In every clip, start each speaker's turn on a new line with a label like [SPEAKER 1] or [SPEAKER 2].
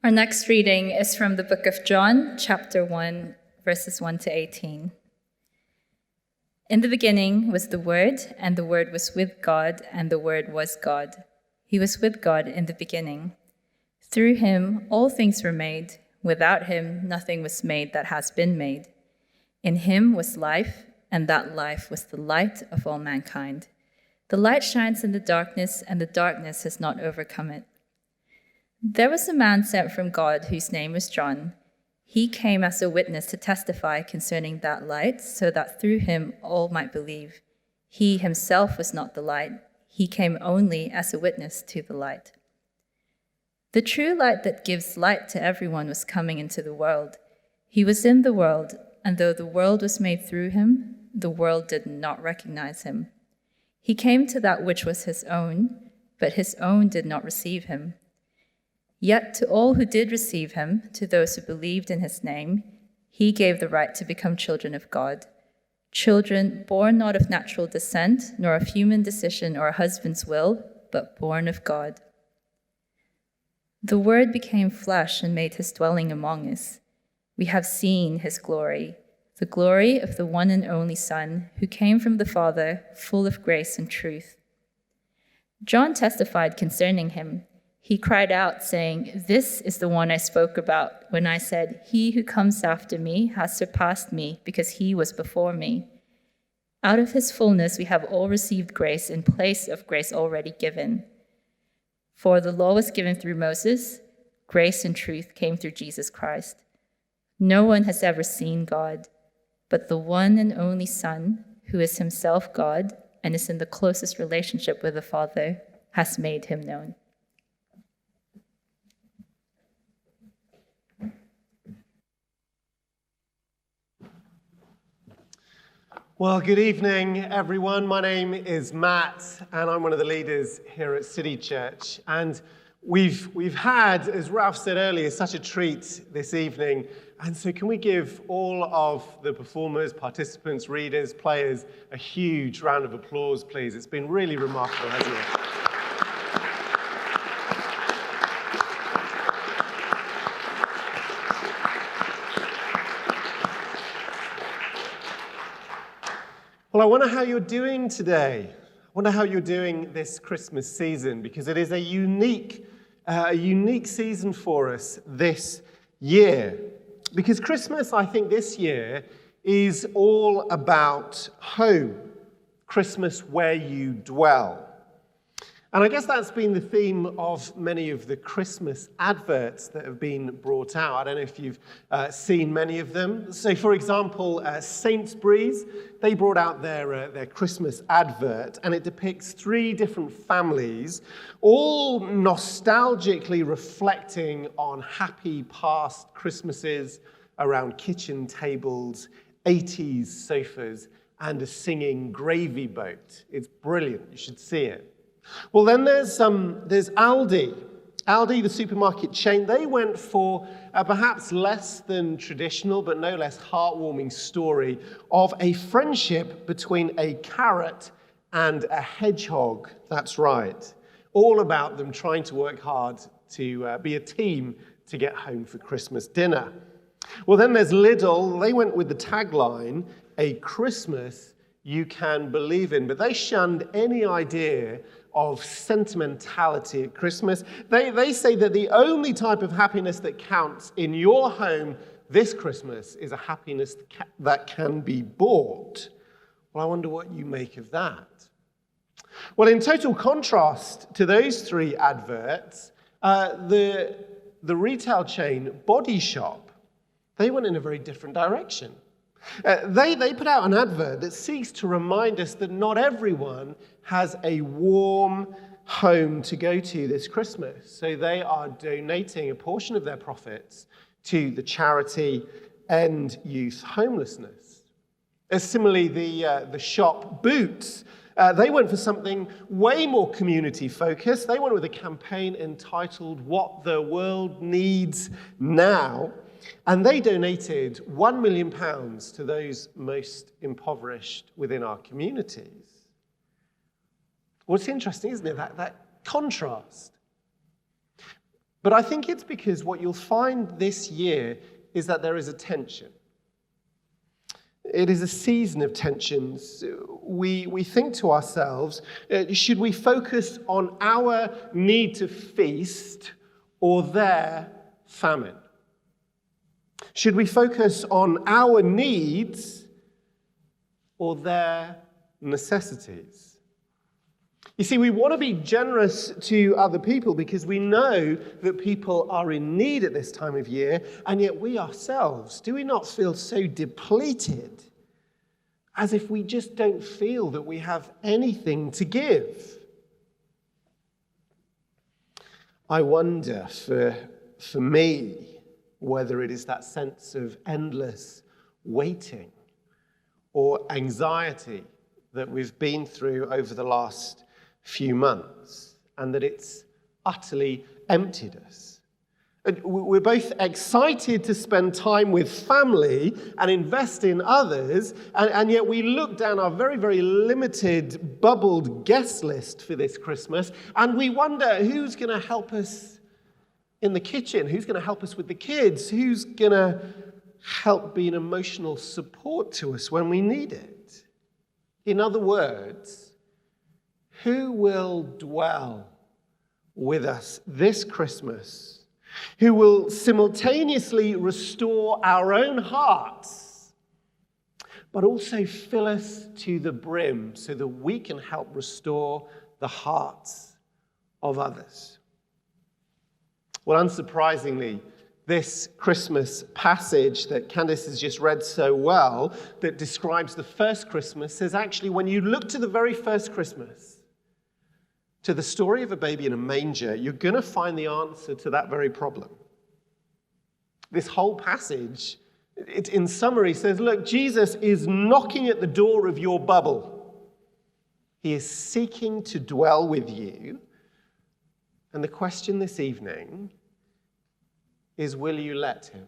[SPEAKER 1] Our next reading is from the book of John, chapter 1, verses 1 to 18. In the beginning was the Word, and the Word was with God, and the Word was God. He was with God in the beginning. Through him all things were made. Without him nothing was made that has been made. In him was life, and that life was the light of all mankind. The light shines in the darkness, and the darkness has not overcome it. There was a man sent from God whose name was John. He came as a witness to testify concerning that light, so that through him all might believe. He himself was not the light. He came only as a witness to the light. The true light that gives light to everyone was coming into the world. He was in the world, and though the world was made through him, the world did not recognize him. He came to that which was his own, but his own did not receive him. Yet to all who did receive him, to those who believed in his name, he gave the right to become children of God. Children born not of natural descent, nor of human decision or a husband's will, but born of God. The Word became flesh and made his dwelling among us. We have seen his glory, the glory of the one and only Son, who came from the Father, full of grace and truth. John testified concerning him. He cried out, saying, "This is the one I spoke about when I said, 'He who comes after me has surpassed me, because he was before me.' Out of his fullness we have all received grace in place of grace already given. For the law was given through Moses, grace and truth came through Jesus Christ. No one has ever seen God, but the one and only Son, who is himself God and is in the closest relationship with the Father, has made him known."
[SPEAKER 2] Well, good evening, everyone. My name is Matt, and I'm one of the leaders here at City Church. And we've had, as Ralph said earlier, such a treat this evening. And so can we give all of the performers, participants, readers, players, a huge round of applause, please? It's been really remarkable, hasn't it? Well, I wonder how you're doing today. I wonder how you're doing this Christmas season, because it is a unique season for us this year. Because Christmas, I think, this year is all about home. Christmas where you dwell. And I guess that's been the theme of many of the Christmas adverts that have been brought out. I don't know if you've seen many of them. So, for example, Sainsbury's, they brought out their Christmas advert, and it depicts 3 different families, all nostalgically reflecting on happy past Christmases around kitchen tables, 80s sofas, and a singing gravy boat. It's brilliant. You should see it. Well, then there's Aldi. Aldi, the supermarket chain, they went for a perhaps less than traditional, but no less heartwarming story of a friendship between a carrot and a hedgehog. That's right. All about them trying to work hard to be a team to get home for Christmas dinner. Well, then there's Lidl. They went with the tagline, "A Christmas you can believe in," but they shunned any idea of sentimentality at Christmas. They say that the only type of happiness that counts in your home this Christmas is a happiness that can be bought. Well, I wonder what you make of that. Well, in total contrast to those 3 adverts, the retail chain Body Shop, they went in a very different direction. They put out an advert that seeks to remind us that not everyone has a warm home to go to this Christmas. So they are donating a portion of their profits to the charity End Youth Homelessness. Similarly, the shop Boots, they went for something way more community-focused. They went with a campaign entitled "What the World Needs Now." And they donated £1 million to those most impoverished within our communities. Well, it's interesting, isn't it, that contrast? But I think it's because what you'll find this year is that there is a tension. It is a season of tensions. We think to ourselves, should we focus on our need to feast or their famine? Should we focus on our needs or their necessities? You see, we want to be generous to other people because we know that people are in need at this time of year, and yet we ourselves, do we not feel so depleted as if we just don't feel that we have anything to give? I wonder for me whether it is that sense of endless waiting or anxiety that we've been through over the last few months, and that it's utterly emptied us. We're both excited to spend time with family and invest in others, and yet we look down our very, very limited, bubbled guest list for this Christmas, and we wonder who's going to help us in the kitchen, who's going to help us with the kids, who's going to help be an emotional support to us when we need it. In other words, who will dwell with us this Christmas? Who will simultaneously restore our own hearts, but also fill us to the brim so that we can help restore the hearts of others? Well, unsurprisingly, this Christmas passage that Candice has just read so well, that describes the first Christmas, says actually when you look to the very first Christmas, to the story of a baby in a manger, you're going to find the answer to that very problem. This whole passage, it in summary says, look, Jesus is knocking at the door of your bubble. He is seeking to dwell with you. And the question this evening is, will you let him?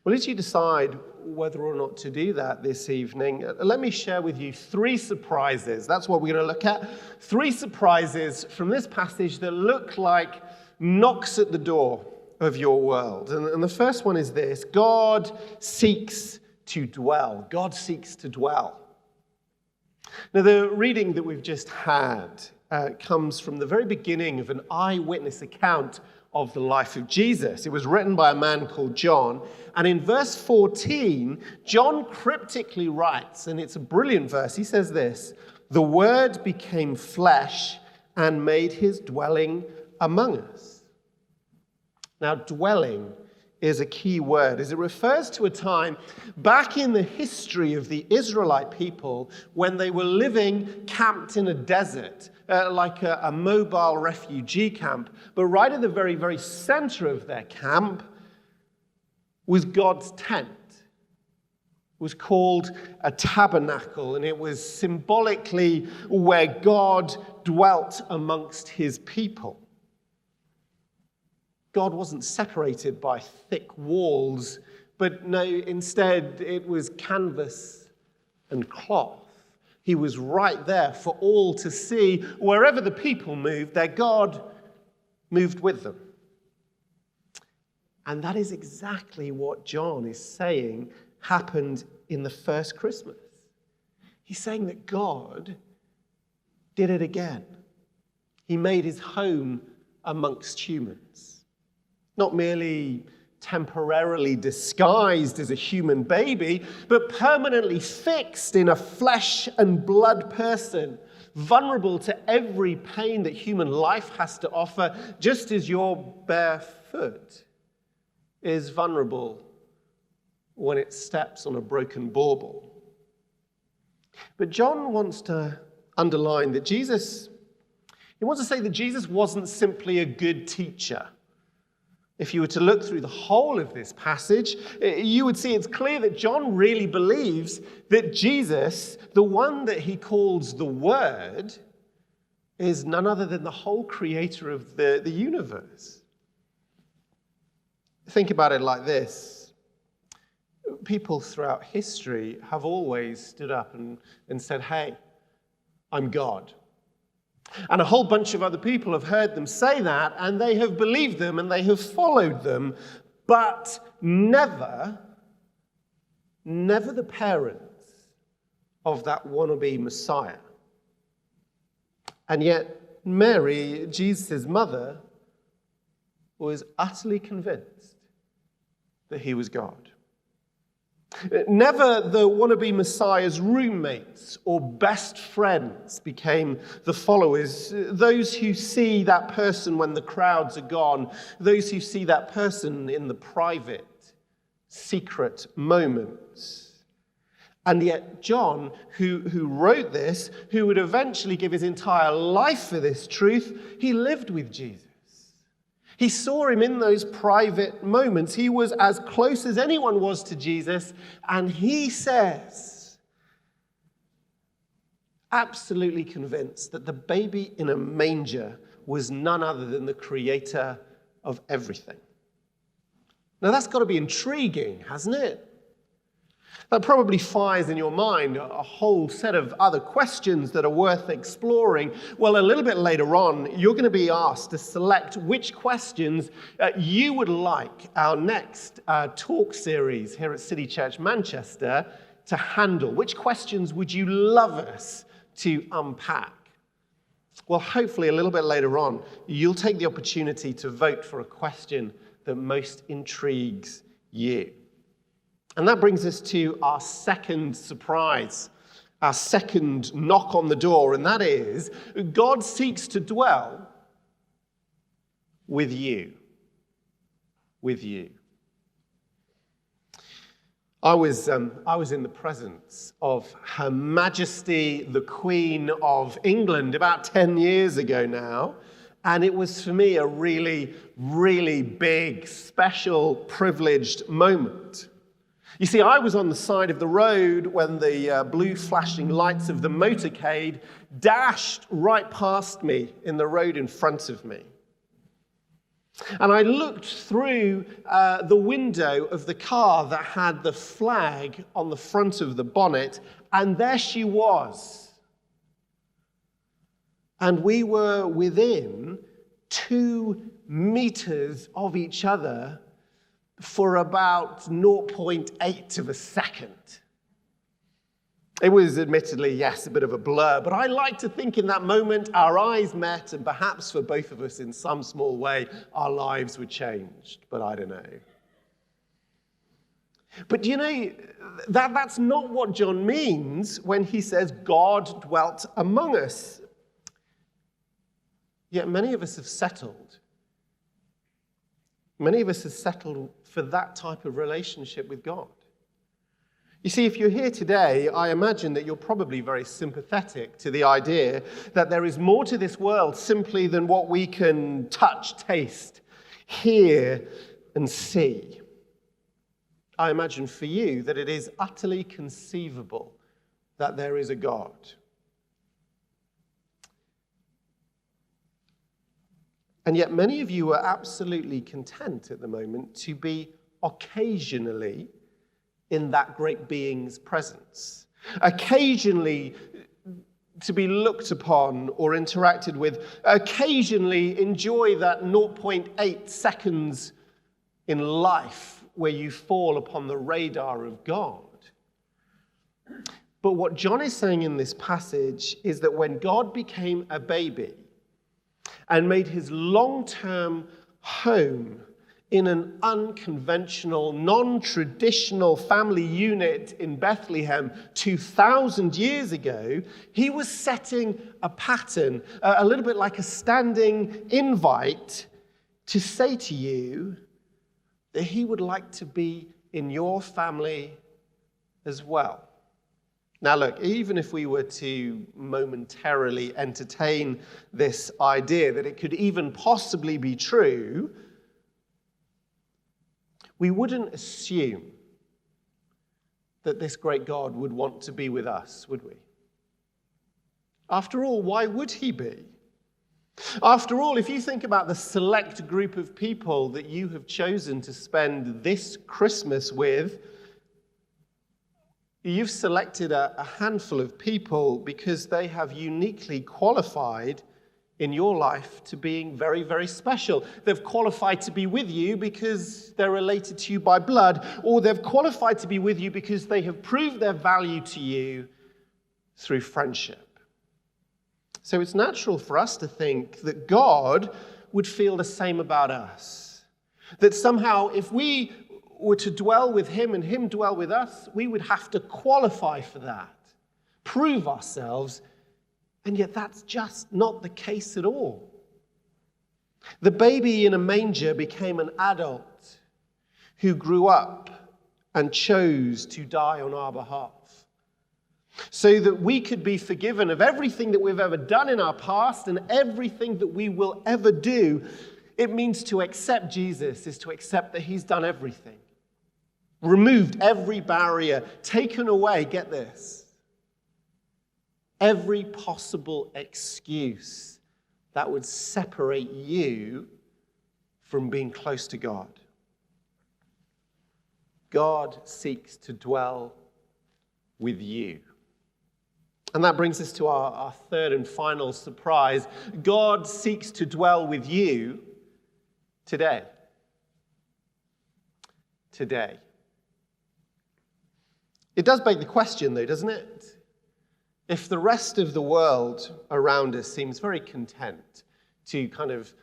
[SPEAKER 2] Well, as you decide whether or not to do that this evening, let me share with you 3 surprises. That's what we're going to look at. 3 surprises from this passage that look like knocks at the door of your world. And the first one is this: God seeks to dwell. God seeks to dwell. Now, the reading that we've just had comes from the very beginning of an eyewitness account of the life of Jesus. It was written by a man called John. And in verse 14, John cryptically writes, and it's a brilliant verse. He says this: "The Word became flesh and made his dwelling among us." Now, dwelling is a key word, as it refers to a time back in the history of the Israelite people when they were living camped in a desert, like a mobile refugee camp. But right at the very, very center of their camp was God's tent. It was called a tabernacle, and it was symbolically where God dwelt amongst his people. God wasn't separated by thick walls, but no, instead it was canvas and cloth. He was right there for all to see. Wherever the people moved, their God moved with them. And that is exactly what John is saying happened in the first Christmas. He's saying that God did it again. He made his home amongst humans. Not merely temporarily disguised as a human baby, but permanently fixed in a flesh and blood person, vulnerable to every pain that human life has to offer, just as your bare foot is vulnerable when it steps on a broken bauble. But John wants to underline that he wants to say that Jesus wasn't simply a good teacher. If you were to look through the whole of this passage, you would see it's clear that John really believes that Jesus, the one that he calls the Word, is none other than the whole creator of the universe. Think about it like this. People throughout history have always stood up and said, "Hey, I'm God. And a whole bunch of other people have heard them say that, and they have believed them, and they have followed them, but never the parents of that wannabe Messiah. And yet, Mary, Jesus' mother, was utterly convinced that he was God. Never the wannabe Messiah's roommates or best friends became the followers, those who see that person when the crowds are gone, those who see that person in the private, secret moments. And yet John, who wrote this, who would eventually give his entire life for this truth, he lived with Jesus. He saw him in those private moments. He was as close as anyone was to Jesus, and he says, absolutely convinced that the baby in a manger was none other than the creator of everything. Now that's got to be intriguing, hasn't it? That probably fires in your mind a whole set of other questions that are worth exploring. Well, a little bit later on, you're going to be asked to select which questions you would like our next talk series here at City Church Manchester to handle. Which questions would you love us to unpack? Well, hopefully a little bit later on, you'll take the opportunity to vote for a question that most intrigues you. And that brings us to our second surprise, our second knock on the door, and that is God seeks to dwell with you. With you. I was in the presence of Her Majesty the Queen of England about 10 years ago now, and it was for me a really, really big, special, privileged moment. You see, I was on the side of the road when the blue flashing lights of the motorcade dashed right past me in the road in front of me. And I looked through the window of the car that had the flag on the front of the bonnet, and there she was. And we were within 2 meters of each other for about 0.8 of a second. It was admittedly, yes, a bit of a blur, but I like to think in that moment our eyes met, and perhaps for both of us in some small way, our lives were changed, but I don't know. But you know, that's not what John means when he says God dwelt among us. Yet many of us have settled. Many of us have settled for that type of relationship with God. You see, if you're here today, I imagine that you're probably very sympathetic to the idea that there is more to this world simply than what we can touch, taste, hear, and see. I imagine for you that it is utterly conceivable that there is a God. And yet many of you are absolutely content at the moment to be occasionally in that great being's presence. Occasionally to be looked upon or interacted with. Occasionally enjoy that 0.8 seconds in life where you fall upon the radar of God. But what John is saying in this passage is that when God became a baby and made his long-term home in an unconventional, non-traditional family unit in Bethlehem 2,000 years ago, he was setting a pattern, a little bit like a standing invite to say to you that he would like to be in your family as well. Now look, even if we were to momentarily entertain this idea that it could even possibly be true, we wouldn't assume that this great God would want to be with us, would we? After all, why would he be? After all, if you think about the select group of people that you have chosen to spend this Christmas with, you've selected a handful of people because they have uniquely qualified in your life to being very, very special. They've qualified to be with you because they're related to you by blood, or they've qualified to be with you because they have proved their value to you through friendship. So it's natural for us to think that God would feel the same about us. That somehow if we were to dwell with him and him dwell with us, we would have to qualify for that, prove ourselves. And yet that's just not the case at all. The baby in a manger became an adult who grew up and chose to die on our behalf, so that we could be forgiven of everything that we've ever done in our past and everything that we will ever do. It means to accept Jesus is to accept that he's done everything, removed every barrier, taken away, get this, every possible excuse that would separate you from being close to God. God seeks to dwell with you. And that brings us to our third and final surprise. God seeks to dwell with you today. Today. It does beg the question, though, doesn't it? If the rest of the world around us seems very content to kind of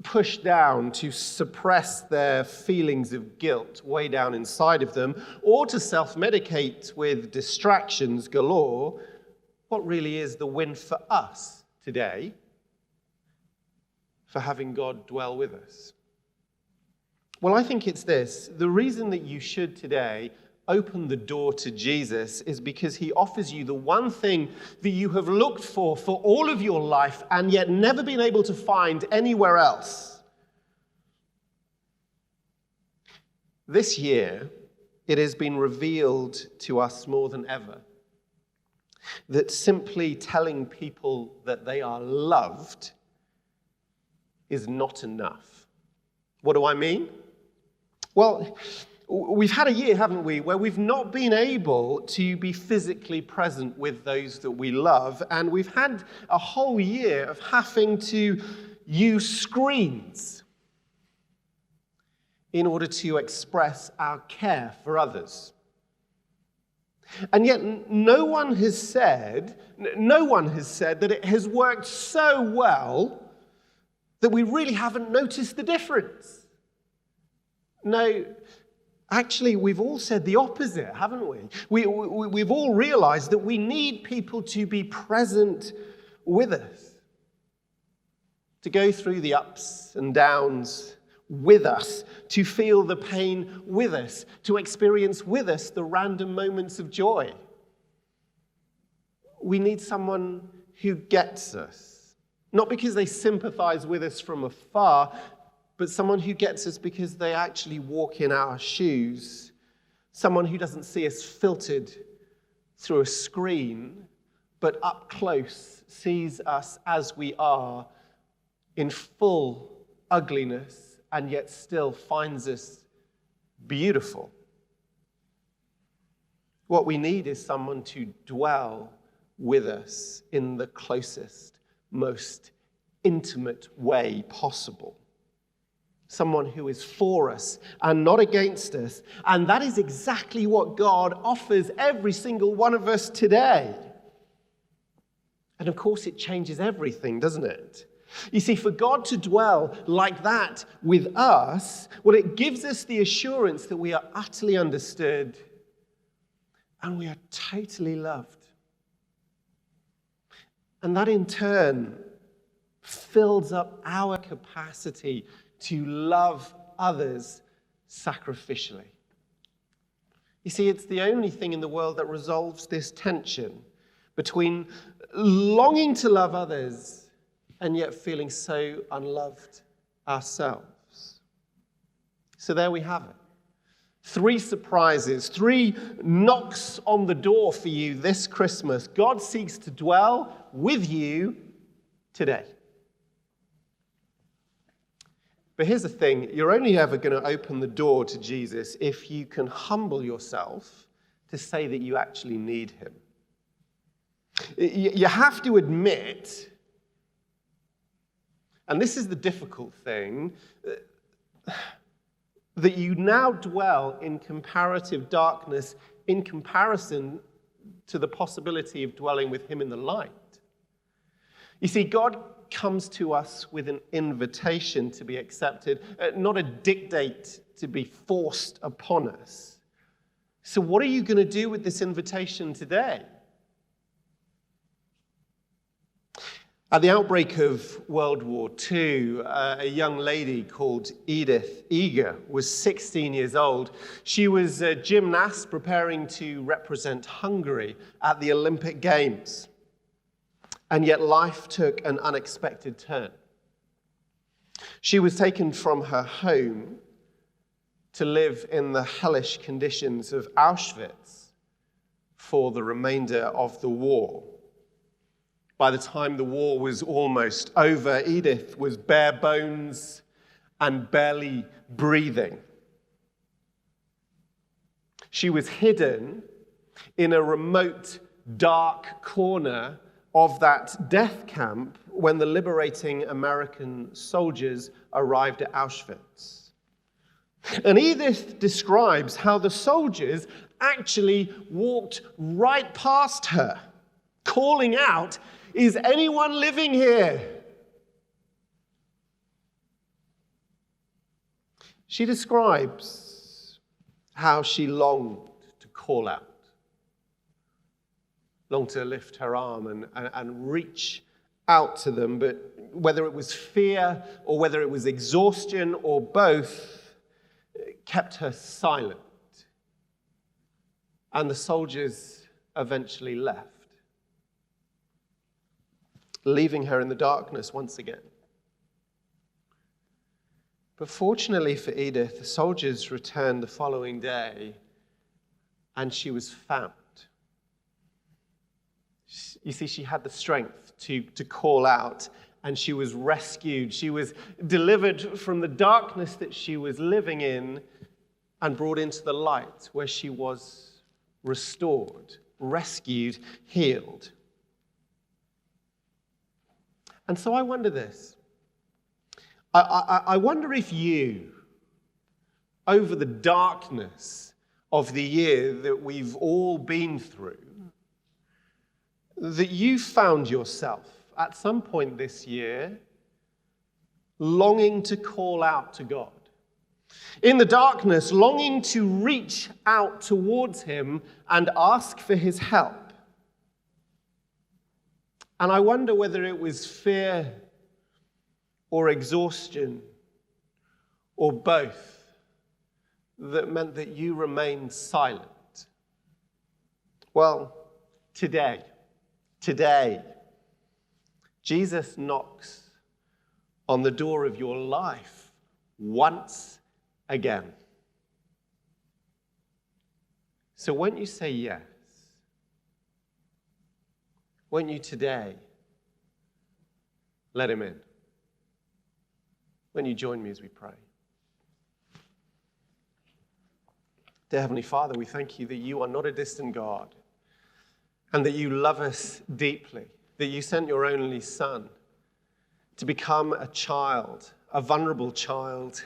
[SPEAKER 2] push down, to suppress their feelings of guilt way down inside of them, or to self-medicate with distractions galore, what really is the win for us today for having God dwell with us? Well, I think it's this. The reason that you should today open the door to Jesus is because he offers you the one thing that you have looked for all of your life and yet never been able to find anywhere else. This year, it has been revealed to us more than ever that simply telling people that they are loved is not enough. What do I mean? Well, we've had a year, haven't we, where we've not been able to be physically present with those that we love, and we've had a whole year of having to use screens in order to express our care for others. And yet no one has said that it has worked so well that we really haven't noticed the difference. No, actually, we've all said the opposite, haven't we? We've all realized that we need people to be present with us, to go through the ups and downs with us, to feel the pain with us, to experience with us the random moments of joy. We need someone who gets us, not because they sympathize with us from afar, but someone who gets us because they actually walk in our shoes. Someone who doesn't see us filtered through a screen, but up close sees us as we are in full ugliness and yet still finds us beautiful. What we need is someone to dwell with us in the closest, most intimate way possible. Someone who is for us and not against us. And that is exactly what God offers every single one of us today. And of course, it changes everything, doesn't it? You see, for God to dwell like that with us, well, it gives us the assurance that we are utterly understood and we are totally loved. And that in turn fills up our capacity to love others sacrificially. You see, it's the only thing in the world that resolves this tension between longing to love others and yet feeling so unloved ourselves. So there we have it. 3 surprises, 3 knocks on the door for you this Christmas. God seeks to dwell with you today. But here's the thing, you're only ever going to open the door to Jesus if you can humble yourself to say that you actually need him. You have to admit And this is the difficult thing, that you now dwell in comparative darkness in comparison to the possibility of dwelling with him in the light. You see, God comes to us with an invitation to be accepted, not a dictate to be forced upon us. So what are you going to do with this invitation today? At the outbreak of World War II, a young lady called Edith Eger was 16 years old. She was a gymnast preparing to represent Hungary at the Olympic Games. And yet life took an unexpected turn. She was taken from her home to live in the hellish conditions of Auschwitz for the remainder of the war. By the time the war was almost over, Edith was bare bones and barely breathing. She was hidden in a remote, dark corner of that death camp when the liberating American soldiers arrived at Auschwitz. And Edith describes how the soldiers actually walked right past her, calling out, "Is anyone living here?" She describes how she longed to call out, longed to lift her arm and reach out to them, but whether it was fear or whether it was exhaustion or both, it kept her silent. And the soldiers eventually left, leaving her in the darkness once again. But fortunately for Edith, the soldiers returned the following day, and she was found. You see, she had the strength to call out, and she was rescued. She was delivered from the darkness that she was living in and brought into the light where she was restored, rescued, healed. And so I wonder this. I wonder if you, over the darkness of the year that we've all been through, that you found yourself at some point this year longing to call out to God. In the darkness, longing to reach out towards him and ask for his help. And I wonder whether it was fear or exhaustion or both that meant that you remained silent. Well, today, Jesus knocks on the door of your life once again. So won't you say yes? Won't you today let him in? Won't you join me as we pray? Dear Heavenly Father, we thank you that you are not a distant God and that you love us deeply, that you sent your only Son to become a child, a vulnerable child,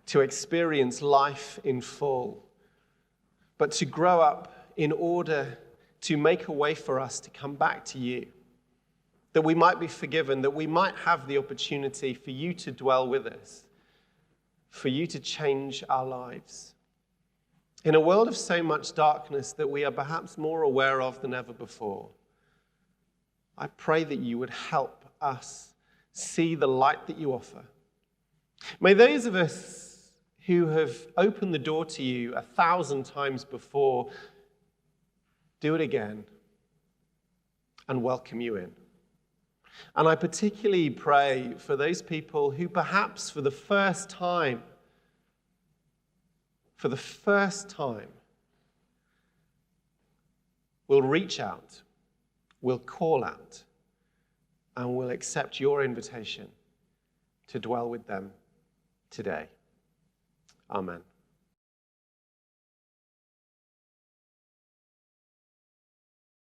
[SPEAKER 2] to experience life in full, but to grow up in order to make a way for us to come back to you, that we might be forgiven, that we might have the opportunity for you to dwell with us, for you to change our lives. In a world of so much darkness that we are perhaps more aware of than ever before, I pray that you would help us see the light that you offer. May those of us who have opened the door to you 1,000 times before do it again and welcome you in. And I particularly pray for those people who perhaps for the first time, will reach out, will call out, and will accept your invitation to dwell with them today. Amen.